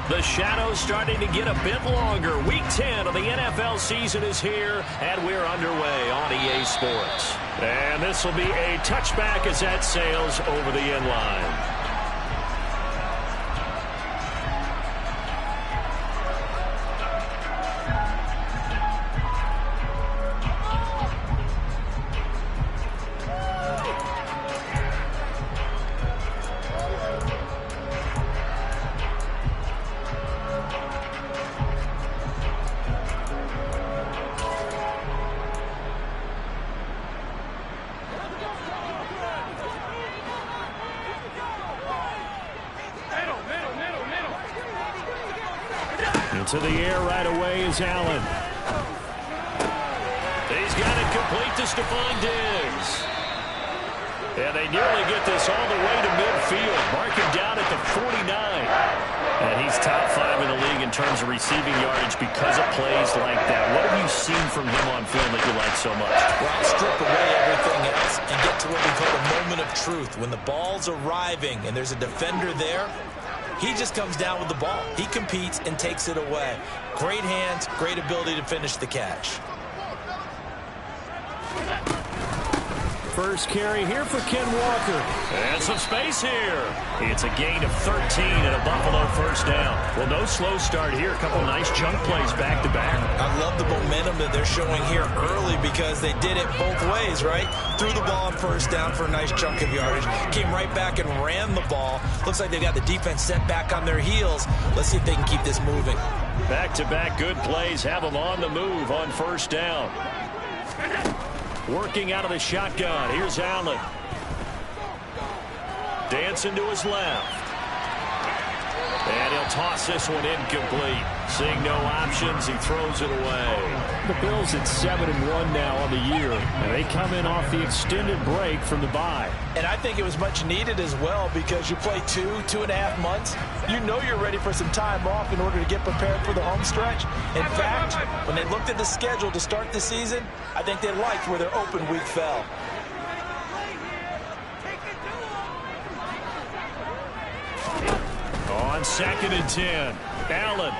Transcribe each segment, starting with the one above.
The shadow's starting to get a bit longer. Week 10 of the NFL season is here, and we're underway on EA Sports. And this will be a touchback as that sails over the end line. To the air right away is Allen. He's got it complete to Stephon Diggs. And they nearly get this all the way to midfield. Mark him down at the 49. And he's top 5 in the league in terms of receiving yardage because of plays like that. What have you seen from him on film that you like so much? Well, strip away everything else and get to what we call the moment of truth. When the ball's arriving and there's a defender there, he just comes down with the ball. He competes and takes it away. Great hands, great ability to finish the catch. First carry here for Ken Walker. And some space here. It's a gain of 13 and a Buffalo first down. Well, no slow start here. A couple nice chunk plays back-to-back. I love the momentum that they're showing here early because they did it both ways, right? Threw the ball on first down for a nice chunk of yardage. Came right back and ran the ball. Looks like they've got the defense set back on their heels. Let's see if they can keep this moving. Back-to-back good plays have them on the move on first down. Working out of the shotgun. Here's Allen. Dancing to his left. And he'll toss this one incomplete. Seeing no options, he throws it away. The Bills at 7-1 now on the year, and they come in off the extended break from the bye. And I think it was much needed as well because you play 2.5 months. You know you're ready for some time off in order to get prepared for the home stretch. In fact, when they looked at the schedule to start the season, I think they liked where their open week fell. On 2nd and 10, Allen.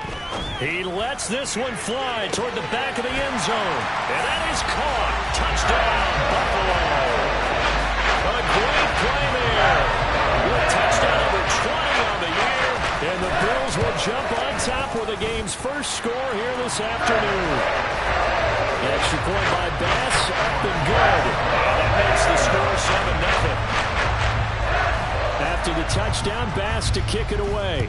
He lets this one fly toward the back of the end zone. And that is caught. Touchdown, Buffalo. A great play there. With touchdown number 20 on the year. And the Bills will jump on top with the game's first score here this afternoon. Extra point by Bass, up and good. And that makes the score 7-0. After the touchdown, Bass to kick it away.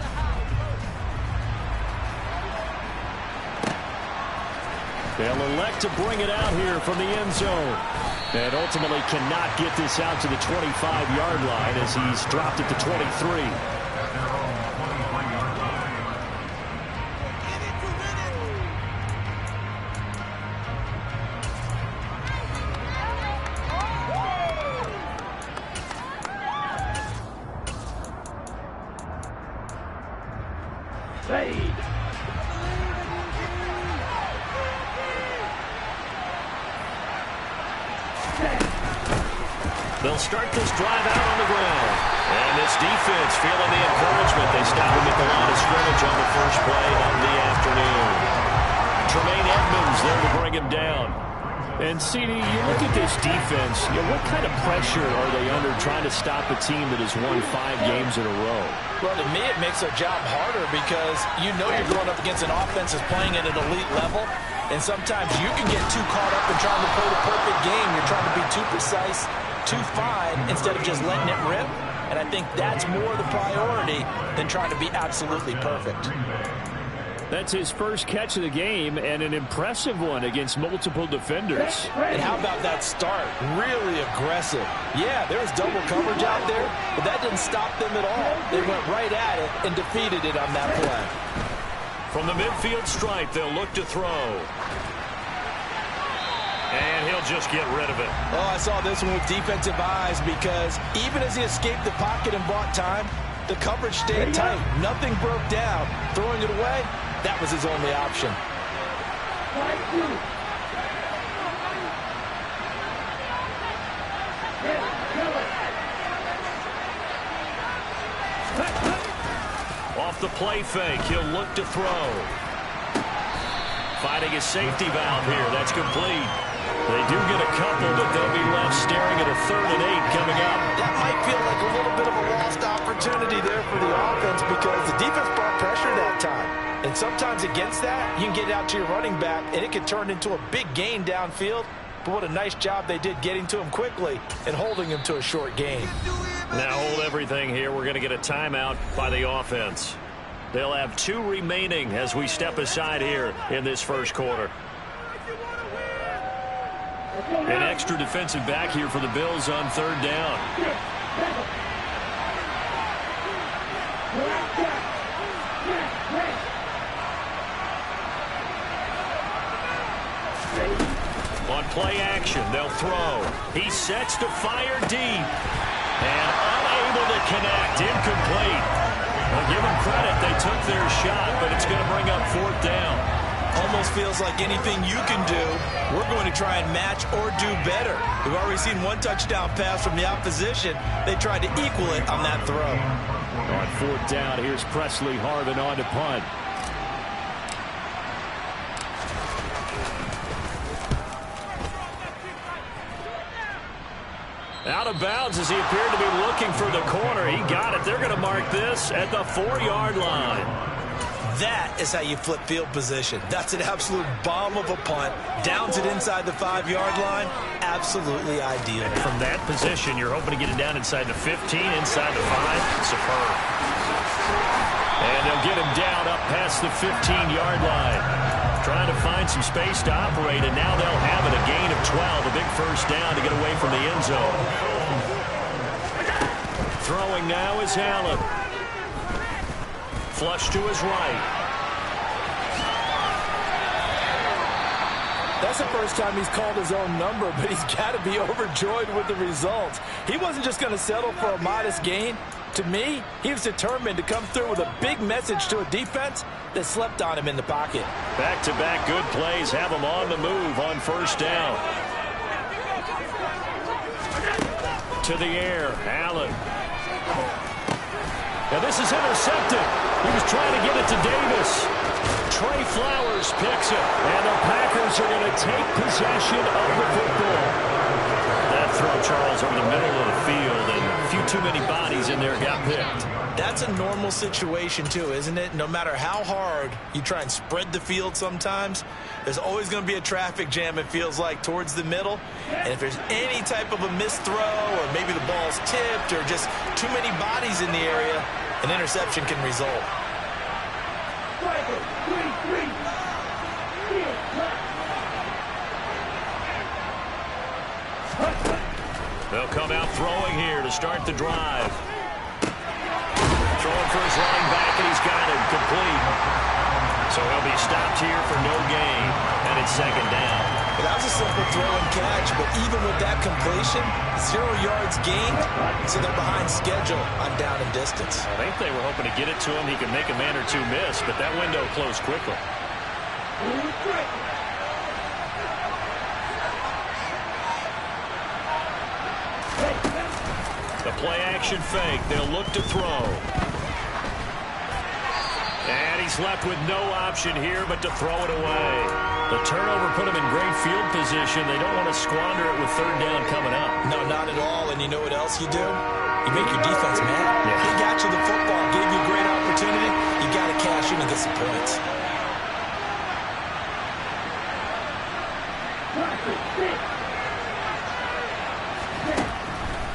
They'll elect to bring it out here from the end zone. And ultimately cannot get this out to the 25-yard line as he's dropped it to 23. They'll start this drive out on the ground. And this defense feeling the encouragement. They stop him at the line of scrimmage on the first play of the afternoon. Tremaine Edmonds there to bring him down. And, CD, you look at this defense, what kind of pressure are they under trying to stop a team that has won 5 games in a row? Well, to me, it makes their job harder because you know you're going up against an offense that's playing at an elite level. And sometimes you can get too caught up in trying to play the perfect game. You're trying to be too precise, too fine, instead of just letting it rip. And I think that's more the priority than trying to be absolutely perfect. That's his first catch of the game and an impressive one against multiple defenders. And how about that start? Really aggressive. Yeah, there was double coverage out there, but that didn't stop them at all. They went right at it and defeated it on that play. From the midfield stripe, they'll look to throw. And he'll just get rid of it. Oh, I saw this one with defensive eyes because even as he escaped the pocket and bought time, the coverage stayed tight. Nothing broke down. Throwing it away, that was his only option. Off the play fake. He'll look to throw. Finding his safety valve here. That's complete. They do get a couple, but they'll be left staring at a 3rd and 8 coming up. That might feel like a little bit of a lost opportunity there for the offense because the defense brought pressure that time. And sometimes against that, you can get out to your running back, and it can turn into a big gain downfield. But what a nice job they did getting to him quickly and holding him to a short gain. Now hold everything here. We're going to get a timeout by the offense. They'll have 2 remaining as we step aside here in this first quarter. An extra defensive back here for the Bills on 3rd down. On play action, they'll throw. He sets to fire deep. And unable to connect. Incomplete. Well, give them credit. They took their shot, but it's going to bring up 4th down. Almost feels like anything you can do, we're going to try and match or do better. We've already seen 1 touchdown pass from the opposition. They tried to equal it on that throw. On 4th down, here's Presley Harvin on to punt. Out of bounds as he appeared to be looking for the corner. He got it. They're going to mark this at the 4-yard line. That is how you flip field position. That's an absolute bomb of a punt. Downs it inside the 5-yard line. Absolutely ideal. And from that position, you're hoping to get it down inside the 15, inside the 5. Superb. And they'll get him down up past the 15-yard line. Trying to find some space to operate, and now they'll have it. A gain of 12, a big first down to get away from the end zone. Throwing now is Allen. Flush to his right. That's the first time he's called his own number, but he's got to be overjoyed with the results. He wasn't just going to settle for a modest gain. To me, he was determined to come through with a big message to a defense that slept on him in the pocket. Back-to-back good plays have him on the move on first down. To the air, Allen. Now this is intercepted. He was trying to get it to Davis. Trey Flowers picks it, and the Packers are going to take possession of the football. That throw, Charles, over the middle of the field, and a few too many bodies in there got picked. That's a normal situation, too, isn't it? No matter how hard you try and spread the field sometimes, there's always going to be a traffic jam, it feels like, towards the middle. And if there's any type of a missed throw, or maybe the ball's tipped, or just too many bodies in the area, an interception can result. They'll come out throwing here to start the drive. Throwing for his running back, and he's got it complete. So he'll be stopped here for no gain, and it's 2nd down. Well, that was a simple throw and catch, but even with that completion, 0 yards gained, so they're behind schedule on down and distance. I think they were hoping to get it to him. He could make a man or two miss, but that window closed quickly. The play-action fake. They'll look to throw. And he's left with no option here but to throw it away. The turnover put him in great field position. They don't want to squander it with 3rd down coming up. No, not at all. And you know what else you do? You make your defense mad. Yeah. He got you the football, gave you a great opportunity. You got to cash in and get some points.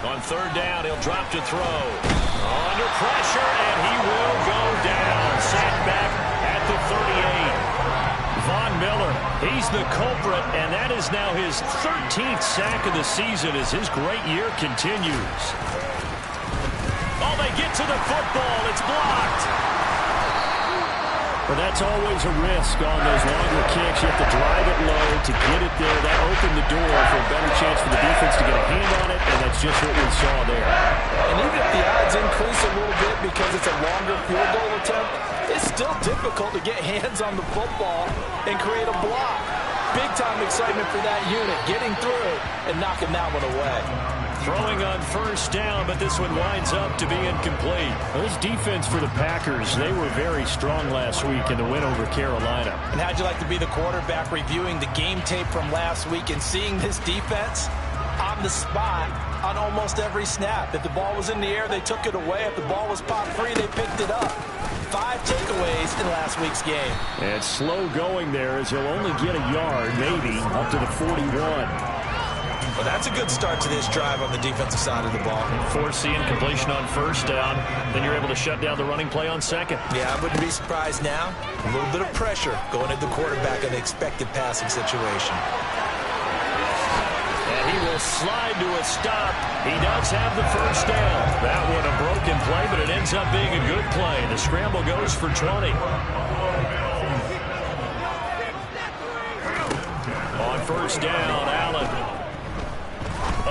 On 3rd down, he'll drop to throw. Under pressure, and he will go down. Sacked back at the 38. Von Miller, he's the culprit, and that is now his 13th sack of the season as his great year continues. Oh, they get to the football. It's blocked. But that's always a risk on those longer kicks. You have to drive it low to get it there. That opened the door for a better chance for the defense to get a hand on it, and that's just what we saw there. And even if the odds increase a little bit because it's a longer field goal attempt, it's still difficult to get hands on the football and create a block. Big-time excitement for that unit, getting through and knocking that one away. Throwing on first down, but this one winds up to be incomplete. Well, this defense for the Packers, they were very strong last week in the win over Carolina. And how'd you like to be the quarterback reviewing the game tape from last week and seeing this defense on the spot on almost every snap? If the ball was in the air, they took it away. If the ball was popped free, they picked it up. 5 takeaways in last week's game. And slow going there as he'll only get a yard, maybe, up to the 41. Well, that's a good start to this drive on the defensive side of the ball. Forcing completion on first down. Then you're able to shut down the running play on second. Yeah, I wouldn't be surprised now. A little bit of pressure going at the quarterback in the expected passing situation. And he will slide to a stop. He does have the first down. That one a broken play, but it ends up being a good play. The scramble goes for 20. On first down, Allen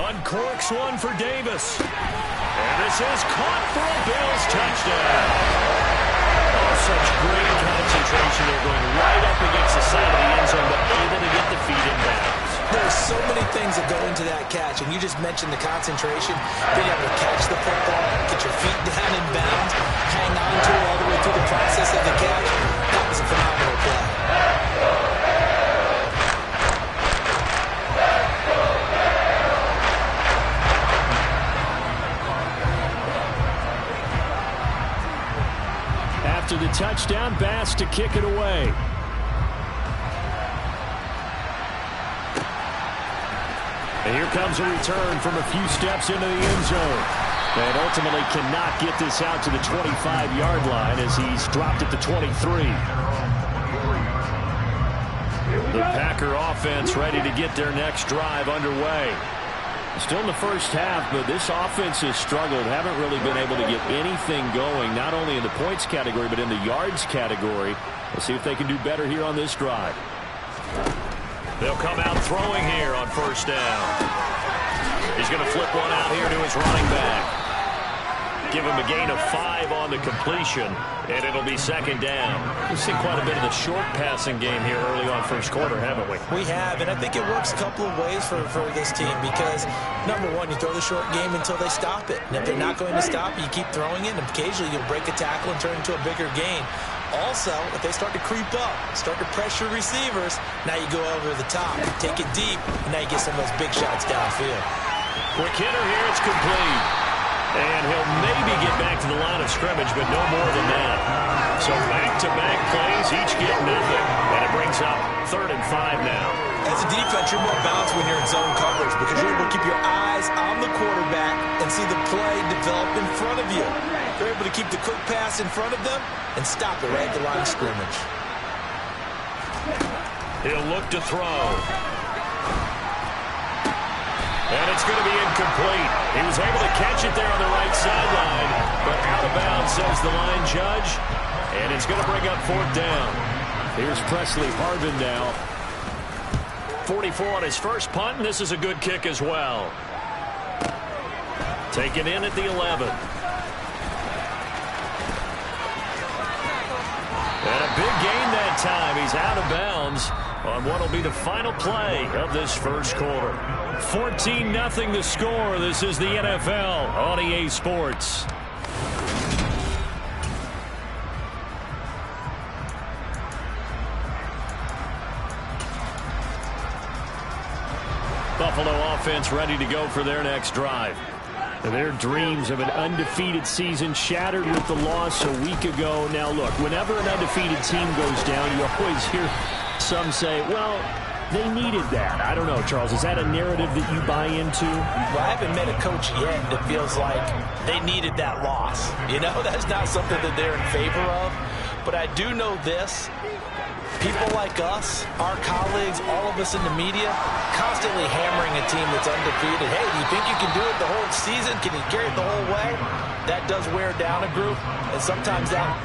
uncorks one for Davis. And this is caught for a Bills touchdown. Oh, such great concentration. They're going right up against the side of the end zone, but able to get the feet in bounds. There's so many things that go into that catch, and you just mentioned the concentration, being able to catch the football, get your feet down in bounds, hang on to it all the way through the process of the catch. That was a phenomenal play. After the touchdown, Bass to kick it away. And here comes a return from a few steps into the end zone. And ultimately cannot get this out to the 25-yard line as he's dropped at the 23. The Packer offense ready to get their next drive underway. Still in the first half, but this offense has struggled. Haven't really been able to get anything going, not only in the points category, but in the yards category. We'll see if they can do better here on this drive. They'll come out throwing here on first down. He's going to flip one out here to his running back. Give him a gain of 5 on the completion, and it'll be second down. We've seen quite a bit of the short passing game here early on first quarter, haven't we? We have, and I think it works a couple of ways for this team because, number one, you throw the short game until they stop it. And if they're not going to stop it, you keep throwing it, and occasionally you'll break a tackle and turn it into a bigger gain. Also, if they start to creep up, start to pressure receivers, now you go over the top, take it deep, and now you get some of those big shots downfield. Quick hitter here, it's complete. And he'll maybe get back to the line of scrimmage, but no more than that. So back-to-back plays, each get nothing, and it brings up 3rd and 5 now. As a defense, you're more balanced when you're in zone coverage because you're able to keep your eyes on the quarterback and see the play develop in front of you. You're able to keep the quick pass in front of them and stop it right at the line of scrimmage. He'll look to throw. And it's going to be incomplete. He was able to catch it there on the right sideline, but out of bounds, says the line judge. And it's going to bring up 4th down. Here's Presley Harvin now. 44 on his first punt, and this is a good kick as well. Taken in at the 11. And a big gain that time. He's out of bounds on what will be the final play of this first quarter. 14-0 the score. This is the NFL on EA Sports. Buffalo offense ready to go for their next drive. Their dreams of an undefeated season shattered with the loss a week ago. Now, look, whenever an undefeated team goes down, you always hear some say, well, they needed that. I don't know, Charles. Is that a narrative that you buy into? Well, I haven't met a coach yet that feels like they needed that loss. You know, that's not something that they're in favor of. But I do know this. People like us, our colleagues, all of us in the media, constantly hammering a team that's undefeated. Hey, do you think you can do it the whole season? Can you carry it the whole way? That does wear down a group, and sometimes that...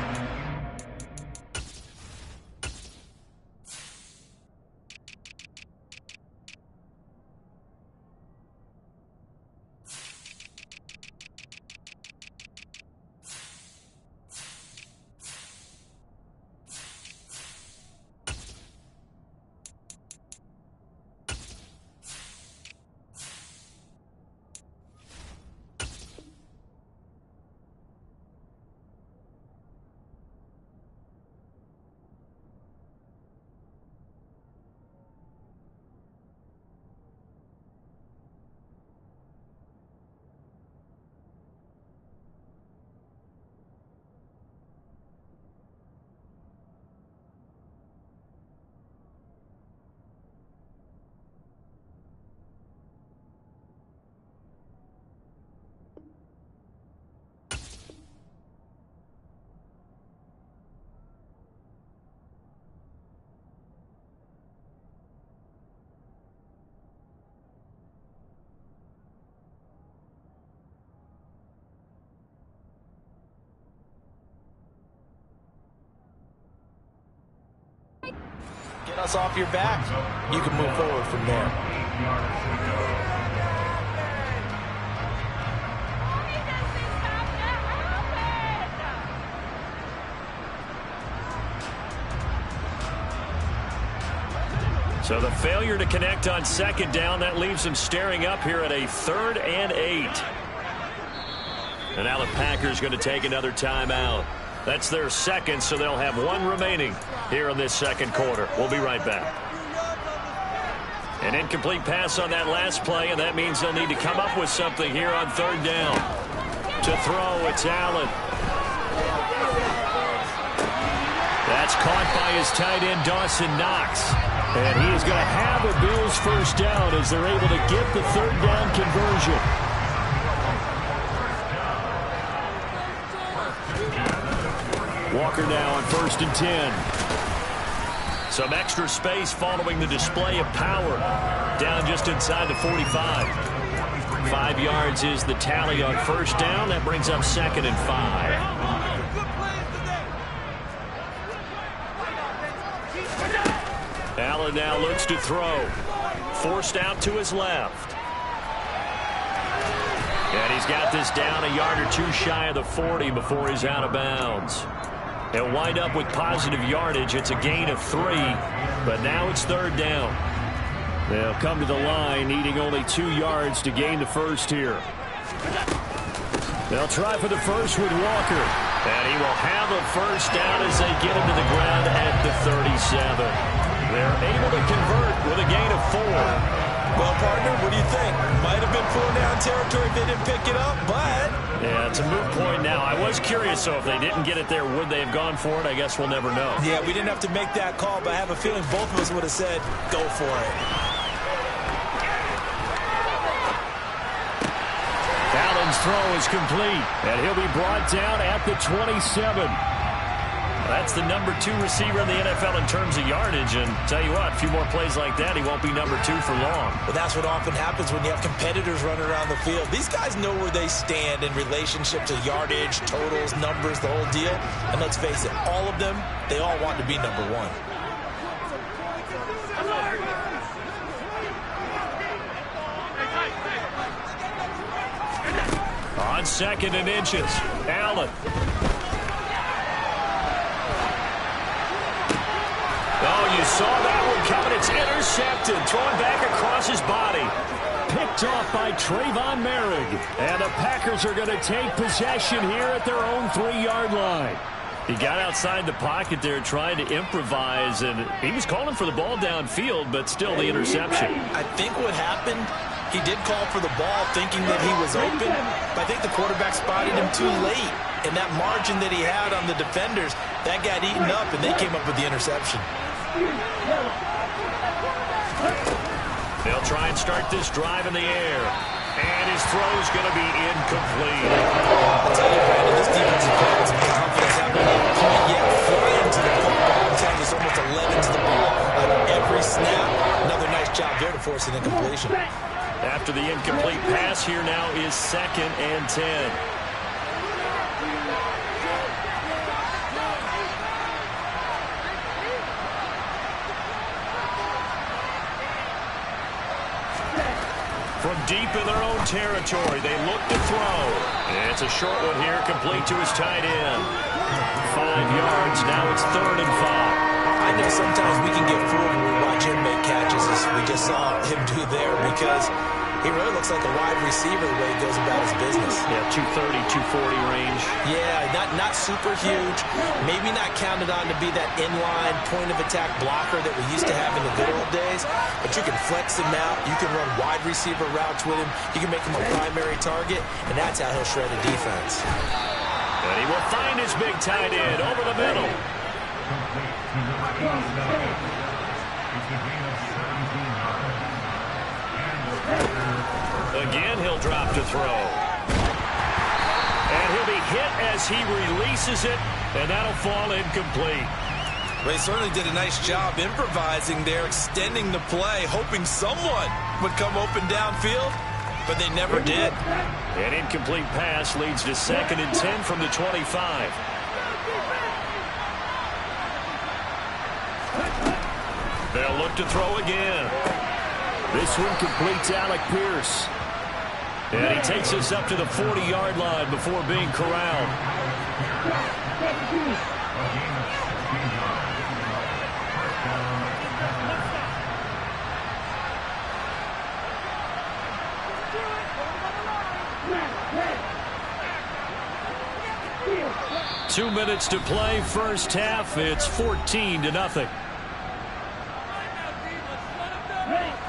Get us off your back. You can move forward from there. So the failure to connect on second down, that leaves them staring up here at a 3rd and 8. And now the Packers going to take another timeout. That's their second, so they'll have one remaining here in this second quarter. We'll be right back. An incomplete pass on that last play, and that means they'll need to come up with something here on 3rd down. To throw, it's Allen. That's caught by his tight end, Dawson Knox. And he is going to have a Bills first down as they're able to get the 3rd down conversion. Walker now on 1st and 10. Some extra space following the display of power. Down just inside the 45. 5 yards is the tally on 1st down. That brings up 2nd and 5. Allen now looks to throw. Forced out to his left. And he's got this down a yard or two shy of the 40 before he's out of bounds. He'll wind up with positive yardage. It's a gain of 3, but now it's 3rd down. They'll come to the line needing only 2 yards to gain the first here. They'll try for the first with Walker. And he will have a first down as they get him to the ground at the 37. They're able to convert with a gain of 4. Well, partner, what do you think? Might have been 4-down territory if they didn't pick it up, but... Yeah, it's a moot point now. I was curious, so if they didn't get it there, would they have gone for it? I guess we'll never know. Yeah, we didn't have to make that call, but I have a feeling both of us would have said, go for it. Allen's throw is complete, and he'll be brought down at the 27. That's the number 2 receiver in the NFL in terms of yardage, and tell you what, a few more plays like that, he won't be number 2 for long. Well, that's what often happens when you have competitors running around the field. These guys know where they stand in relationship to yardage, totals, numbers, the whole deal. And let's face it, all of them, they all want to be number 1. On 2nd and inches, Allen. Oh, you saw that one coming. It's intercepted. Thrown back across his body. Picked off by Trayvon Merrick. And the Packers are going to take possession here at their own 3-yard line. He got outside the pocket there trying to improvise, and he was calling for the ball downfield, but still the interception. I think what happened, he did call for the ball thinking that he was open, but I think the quarterback spotted him too late. And that margin that he had on the defenders, that got eaten up, and they came up with the interception. They'll try and start this drive in the air. And his throw's going to be incomplete. I'll tell you, Brandon, this defensive play has some confidence having a point yet flying to the football. Tag is almost 11 to the ball on every snap. Another nice job there to force an incompletion. After the incomplete pass, here now is 2nd and 10. From deep in their own territory, they look to throw. It's a short one here, complete to his tight end. 5 yards, now it's 3rd and 5. I know sometimes we can get fooled when we watch him make catches, as we just saw him do there, because he really looks like a wide receiver the way he goes about his business. Yeah, 230, 240 range. Yeah, not super huge. Maybe not counted on to be that inline point-of-attack blocker that we used to have in the good old days. But you can flex him out. You can run wide receiver routes with him. You can make him a primary target, and that's how he'll shred a defense. And he will find his big tight end over the middle. Again, he'll drop to throw. And he'll be hit as he releases it, and that'll fall incomplete. Well, he certainly did a nice job improvising there, extending the play, hoping someone would come open downfield, but they never did. An incomplete pass leads to 2nd and 10 from the 25. They'll look to throw again. This one completes Alec Pierce. And he takes us up to the 40-yard line before being corralled. Two minutes to play, first half. It's 14-0.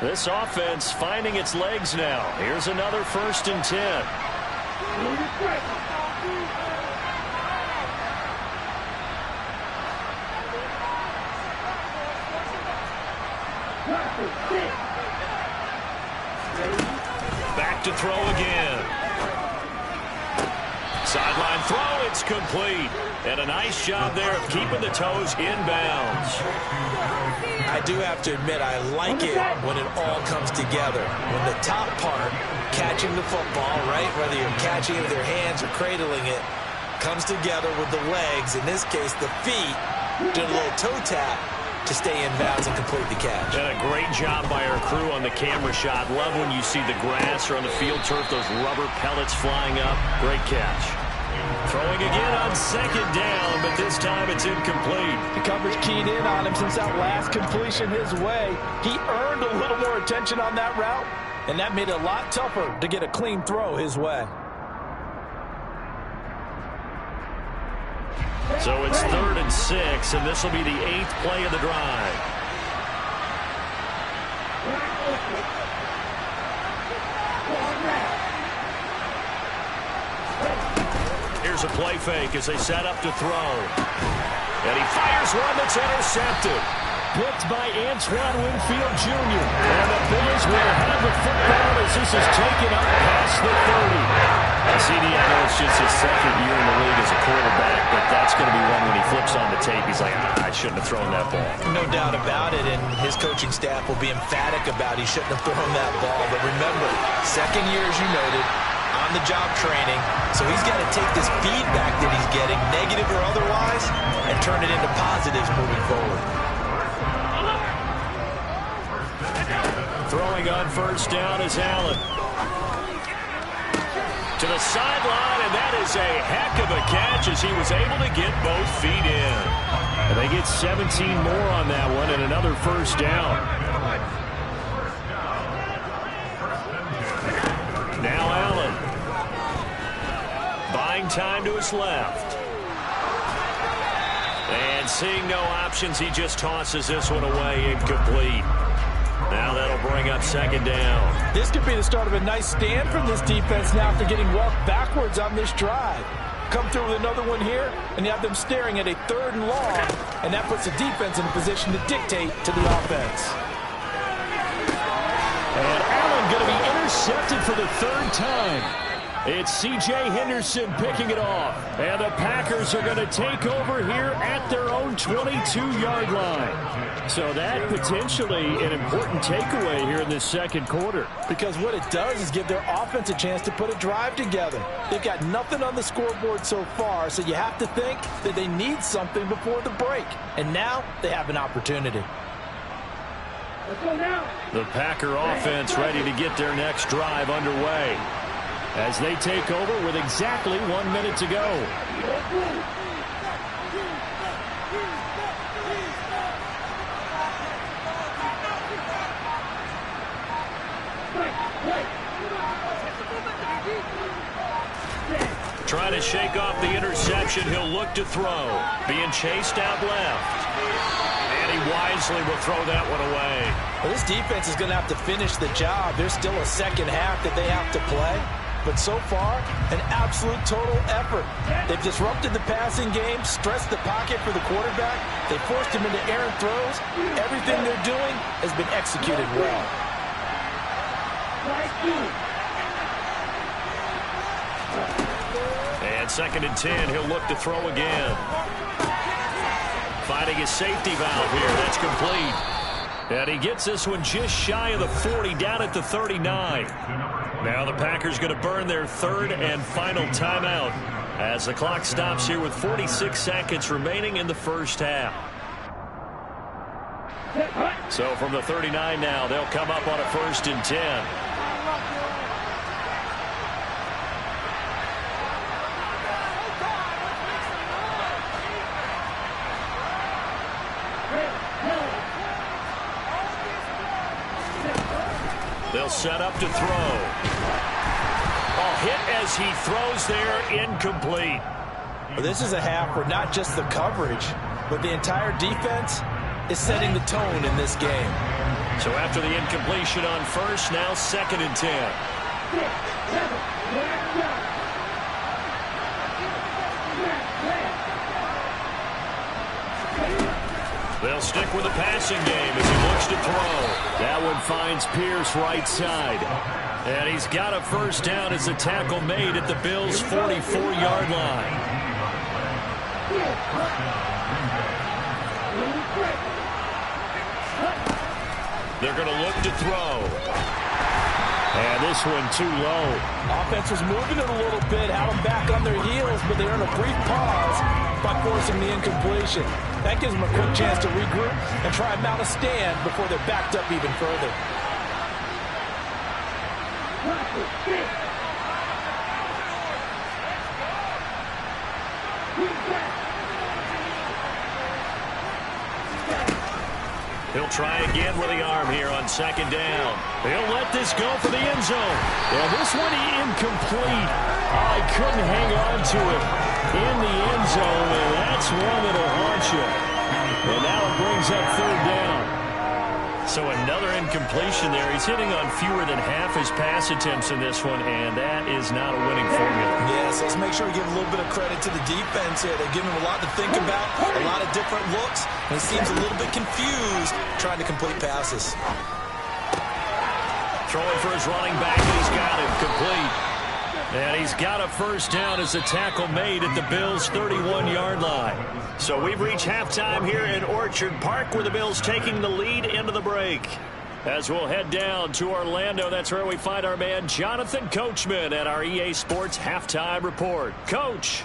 This offense finding its legs now. Here's another 1st and 10. Back to throw again. Sideline throw, it's complete. And a nice job there of keeping the toes inbounds. I do have to admit, I like it when it all comes together. When the top part, catching the football, right, whether you're catching it with your hands or cradling it, comes together with the legs, in this case the feet, doing a little toe tap to stay in bounds and complete the catch. And a great job by our crew on the camera shot. Love when you see the grass or on the field turf, those rubber pellets flying up. Great catch. Throwing again on 2nd down, but this time it's incomplete. The coverage keyed in on him since that last completion his way. He earned a little more attention on that route, and that made it a lot tougher to get a clean throw his way. So it's 3rd and 6, and this will be the 8th play of the drive. Here's a play fake as they set up to throw. And he fires one that's intercepted. Picked by Antoine Winfield Jr. And the Bills will have the football as this is taken up past the 30. CD, I know it's just his 2nd year in the league as a quarterback, but that's going to be one when he flips on the tape. He's like, I shouldn't have thrown that ball. No doubt about it, and his coaching staff will be emphatic about he shouldn't have thrown that ball. But remember, 2nd year, as you noted, on-the-job training, so he's got to take this feedback that he's getting, negative or otherwise, and turn it into positives moving forward. Throwing on 1st down is Allen. To the sideline, and that is a heck of a catch as he was able to get both feet in. And they get 17 more on that one and another 1st down. Now Allen. Buying time to his left. And seeing no options, he just tosses this one away, incomplete. Now that'll bring up 2nd down. This could be the start of a nice stand from this defense now after getting walked backwards on this drive. Come through with another one here, and you have them staring at a 3rd and long, and that puts the defense in a position to dictate to the offense. And Allen going to be intercepted for the 3rd time. It's C.J. Henderson picking it off. And the Packers are going to take over here at their own 22-yard line. So that potentially an important takeaway here in this 2nd quarter. Because what it does is give their offense a chance to put a drive together. They've got nothing on the scoreboard so far, so you have to think that they need something before the break. And now they have an opportunity. The Packer offense ready to get their next drive underway as they take over with exactly 1 minute to go. Trying to shake off the interception, he'll look to throw. Being chased out left. And he wisely will throw that one away. Well, this defense is going to have to finish the job. There's still a 2nd half that they have to play. But so far, an absolute total effort. They've disrupted the passing game, stressed the pocket for the quarterback. They forced him into errant throws. Everything they're doing has been executed well. And 2nd and 10, he'll look to throw again. Finding his safety valve here. That's complete. And he gets this one just shy of the 40, down at the 39. Now the Packers going to burn their 3rd and final timeout as the clock stops here with 46 seconds remaining in the 1st half. So from the 39 now, they'll come up on a 1st and 10. They'll set up to throw. Hit as he throws there, incomplete. Well, this is a half where not just the coverage, but the entire defense is setting the tone in this game. So after the incompletion on 1st, now 2nd and 10. They'll stick with the passing game as he looks to throw. That one finds Pierce right side. And he's got a 1st down as the tackle made at the Bills' 44-yard line. They're going to look to throw. And this one too low. Offense was moving it a little bit, had them back on their heels, but they earned a brief pause by forcing the incompletion. That gives them a quick chance to regroup and try and mount a stand before they're backed up even further. He'll try again with the arm here on 2nd down. He'll let this go for the end zone. And this one incomplete. I couldn't hang on to it in the end zone, and that's one that'll haunt you. And now it brings up 3rd down. So another incompletion there. He's hitting on fewer than half his pass attempts in this one, and that is not a winning formula. Yes, let's make sure we give a little bit of credit to the defense here. They're giving him a lot to think about, a lot of different looks, and he seems a little bit confused trying to complete passes. Throwing for his running back, and he's got it complete. And he's got a 1st down as the tackle made at the Bills' 31-yard line. So we've reached halftime here in Orchard Park, where the Bills taking the lead into the break. As we'll head down to Orlando, that's where we find our man Jonathan Coachman at our EA Sports Halftime Report. Coach.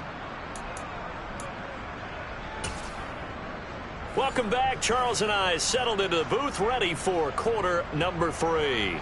Welcome back. Charles and I settled into the booth, ready for quarter number 3.